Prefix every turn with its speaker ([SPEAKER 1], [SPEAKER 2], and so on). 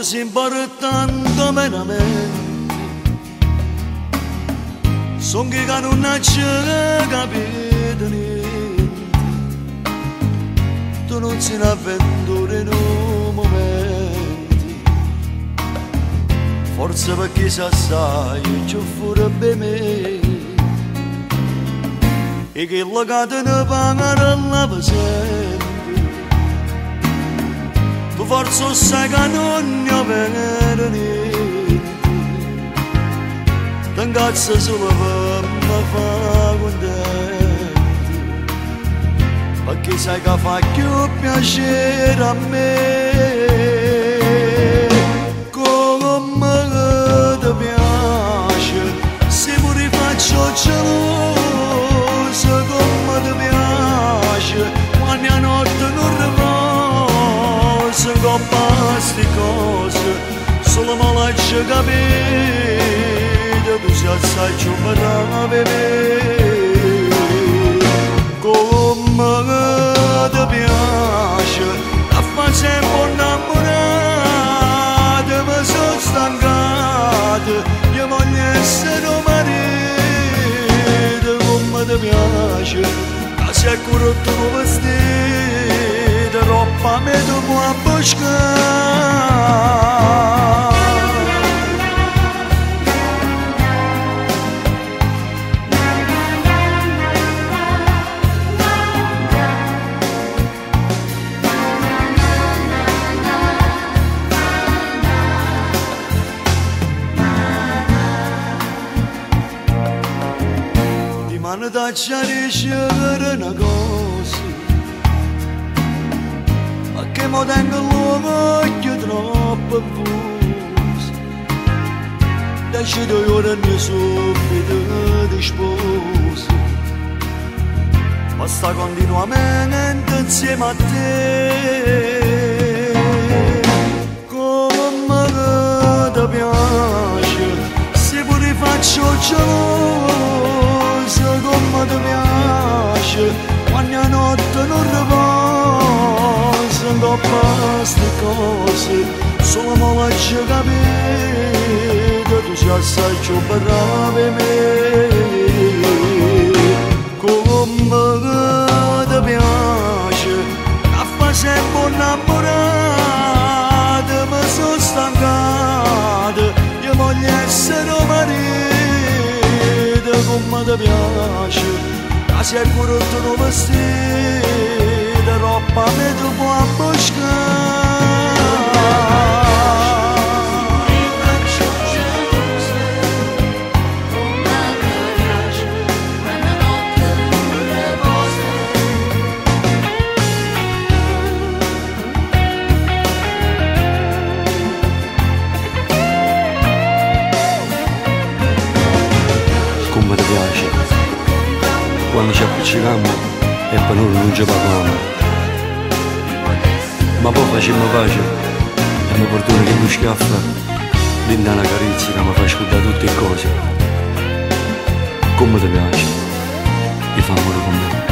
[SPEAKER 1] così importante veramente. Son che non ci capito niente, tu non sei un'avventura in un momento, forse perché sa sai c'è fuori per me, e che la catena pagare la pesente, tu forse sai che non ne avere niente. T'ingazza solo per mi fa contento, perché sai che fa più piacere a me. Come ti piace, se pure faccio geloso, come ti piace, quando a notte non riposo, coppa sti cose, solo me lascia capire. Tu sei assai più brava come ti piace, a fare sempre innamorata, mi sono stancata, io voglio essere un marito, come ti piace, che sei corretto un vestito, troppa me tu puoi abboscare. Ma non ti ricevere una cosa, ma che mi tengo l'occhio troppo buoso, decido ora ne subito di sposo, ma sta continuamente insieme a te, come ti piace, se pure faccio geloso, come ti piace, quando a notte non riposo, coppa queste cose, solo me lascia capire, tu sei assai più brava per me. Come ti piace, a fare sempre innamorata, mi sono stancata, io voglio essere un marito, come ti piace, che sei corretto un vestito, troppa me tu puoi abboscare.
[SPEAKER 2] Come ti piace, quando ci appiccichiamo e per noi non ci parliamo, ma poi facciamo pace e mi perdona che mi schiaffa dentro una carezza che mi fa ascoltare tutte le cose. Come ti piace, e fa amore con me.